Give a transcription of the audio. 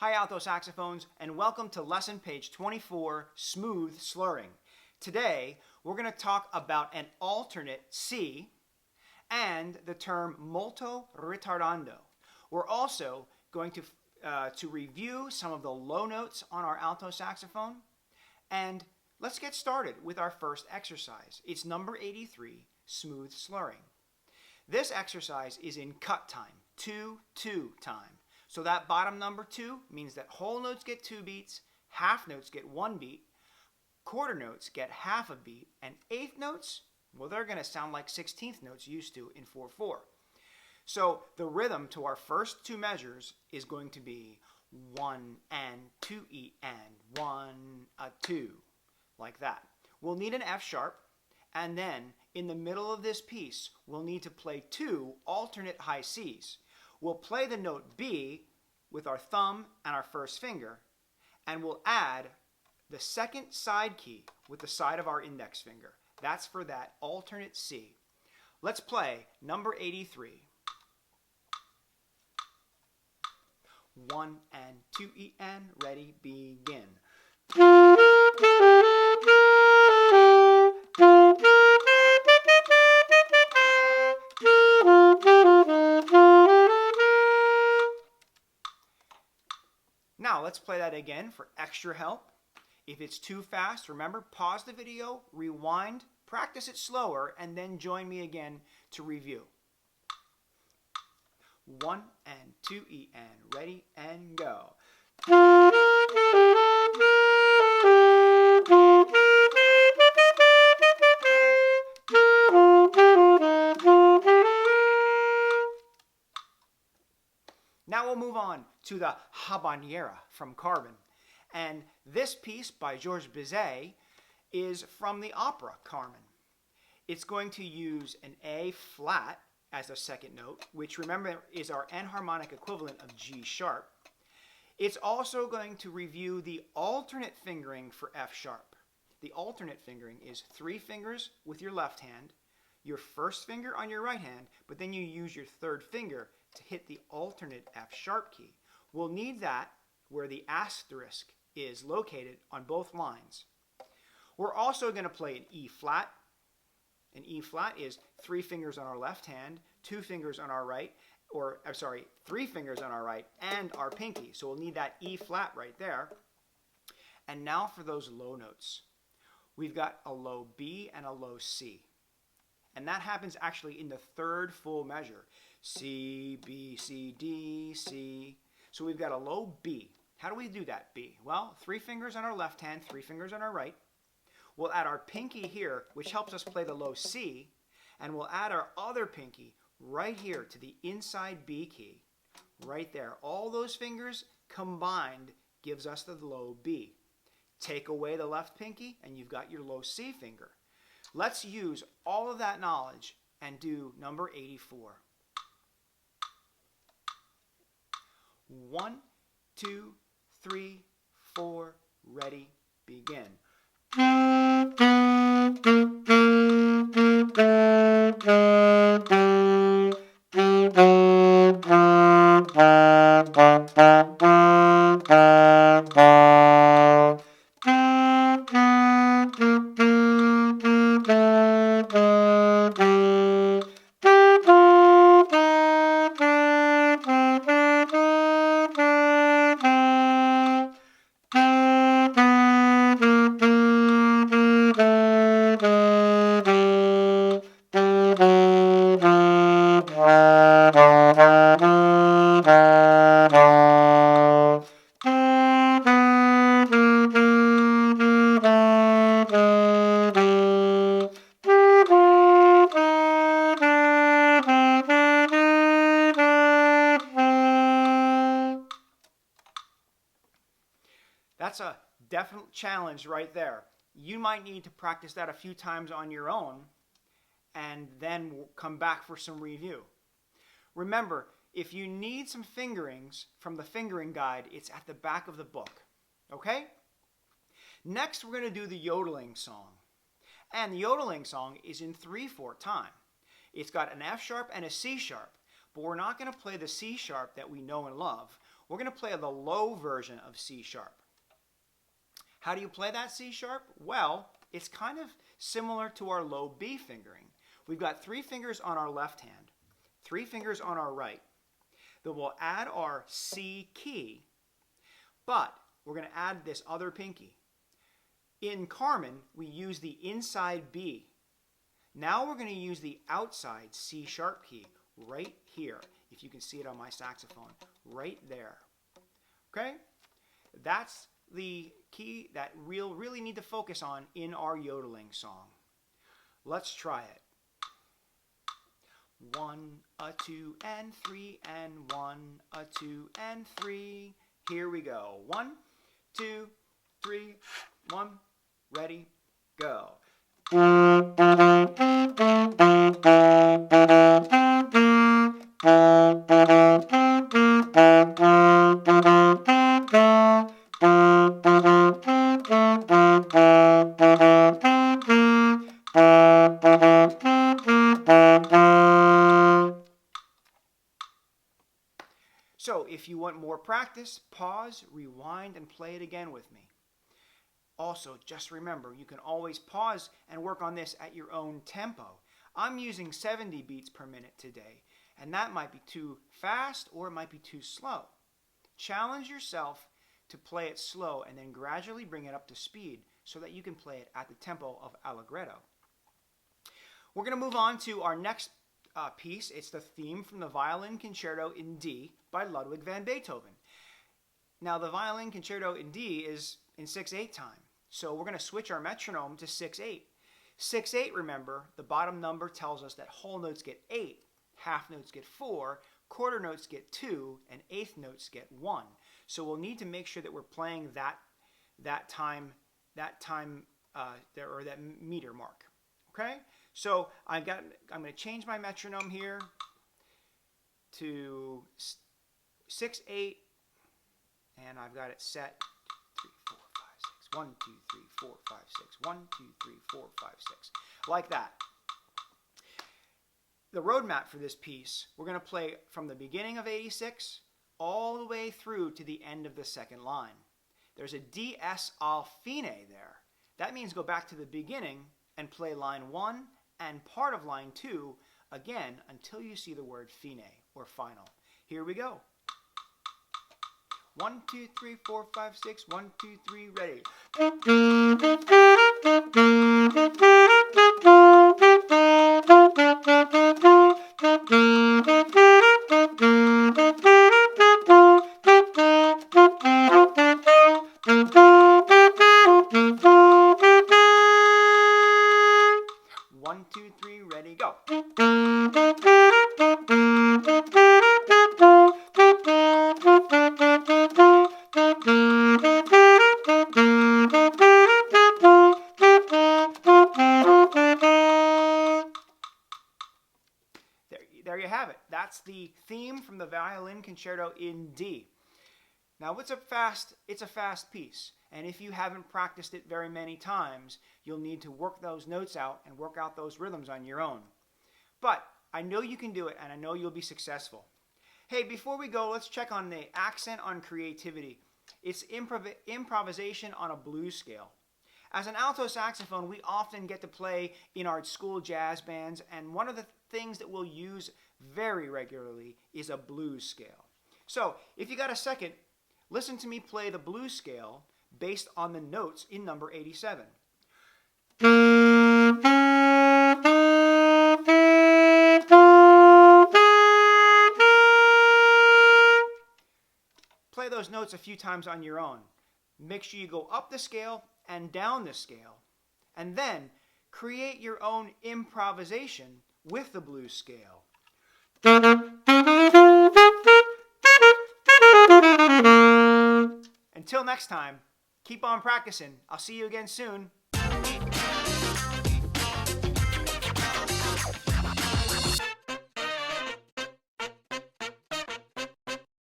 Hi Alto Saxophones, and welcome to lesson page 24, Smooth Slurring. Today, we're going to talk about an alternate C and the term molto ritardando. We're also going to review some of the low notes on our alto saxophone, and let's get started with our first exercise. It's number 83, Smooth Slurring. This exercise is in cut time, 2-2 time. So that bottom number 2 means that whole notes get 2 beats, half notes get 1 beat, quarter notes get half a beat, and eighth notes, well, they're going to sound like 16th notes used to in 4/4. So the rhythm to our first 2 measures is going to be 1 and 2 E and 1 a 2, like that. We'll need an F sharp, and then in the middle of this piece, we'll need to play 2 alternate high Cs. We'll play the note B with our thumb and our first finger, and we'll add the second side key with the side of our index finger. That's for that alternate C. Let's play number 83. 1 and 2 E and ready, begin. Now let's play that again for extra help. If it's too fast, remember, pause the video, rewind, practice it slower, and then join me again to review. 1 and 2 E and ready and go. Now we'll move on to the habanera from Carmen. And this piece by Georges Bizet is from the opera Carmen. It's going to use an A flat as a second note, which remember is our enharmonic equivalent of G sharp. It's also going to review the alternate fingering for F sharp. The alternate fingering is 3 fingers with your left hand, your first finger on your right hand, but then you use your third finger to hit the alternate F sharp key. We'll need that where the asterisk is located on both lines. We're also going to play an E flat. An E flat is 3 fingers on our left hand, 2 fingers on our right, or I'm sorry, 3 fingers on our right and our pinky. So we'll need that E flat right there. And now for those low notes. We've got a low B and a low C. And that happens actually in the third full measure. C, B, C, D, C. So we've got a low B. How do we do that B? Well, 3 fingers on our left hand, 3 fingers on our right. We'll add our pinky here, which helps us play the low C, and we'll add our other pinky right here to the inside B key, right there. All those fingers combined gives us the low B. Take away the left pinky, and you've got your low C finger. Let's use all of that knowledge and do number 84. 1, 2, 3, 4, ready, begin. That's a definite challenge right there. You might need to practice that a few times on your own and then we'll come back for some review. Remember, if you need some fingerings from the fingering guide, it's at the back of the book. Okay? Next, we're going to do the yodeling song. And the yodeling song is in 3/4 time. It's got an F sharp and a C sharp, but we're not going to play the C sharp that we know and love. we're going to play the low version of C sharp. How do you play that C sharp? Well, it's kind of similar to our low B fingering. We've got 3 fingers on our left hand, 3 fingers on our right. Then we'll add our C key, but we're going to add this other pinky. In Carmen, we use the inside B. Now we're going to use the outside C sharp key right here, if you can see it on my saxophone, right there. Okay? That's the key that we'll really need to focus on in our yodeling song. Let's try it. 1, a 2, and 3, and 1, a 2, and 3. Here we go. 1, 2, 3, 1, ready, go. So if you want more practice, pause, rewind, and play it again with me. Also, just remember, you can always pause and work on this at your own tempo. I'm using 70 beats per minute today, and that might be too fast or it might be too slow. Challenge yourself to play it slow and then gradually bring it up to speed so that you can play it at the tempo of allegretto. We're going to move on to our next piece. It's the theme from the Violin Concerto in D by Ludwig van Beethoven. Now, the Violin Concerto in D is in 6/8 time, so we're going to switch our metronome to 6/8. 6/8, remember, the bottom number tells us that whole notes get 8, half notes get 4, quarter notes get 2, and eighth notes get 1. So we'll need to make sure that we're playing that time or that meter mark. Okay? So I'm going to change my metronome here to 6/8, and I've got it set 3, 4, 5, 6. 1, 2, 3, 4, 5, 6. 1, 2, 3, 4, 5, 6. Like that. The road map for this piece, we're going to play from the beginning of 86 all the way through to the end of the second line. There's a DS al fine there. That means go back to the beginning and play line 1 and part of line 2 again until you see the word fine or final. Here we go. 1, 2, 3, 4, 5, 6. 1, 2, 3, ready. 1, 2, 3, ready, go. There you have it. That's the theme from the Violin Concerto in D. Now, it's a fast piece, and if you haven't practiced it very many times, you'll need to work those notes out and work out those rhythms on your own. But I know you can do it, and I know you'll be successful. Hey, before we go, let's check on the accent on creativity. It's improvisation on a blues scale. As an alto saxophone, we often get to play in our school jazz bands, and one of the things that we'll use very regularly is a blues scale. So, if you got a second, listen to me play the blues scale based on the notes in number 87. Play those notes a few times on your own. Make sure you go up the scale and down the scale, and then create your own improvisation with the blues scale. Until next time, keep on practicing. I'll see you again soon.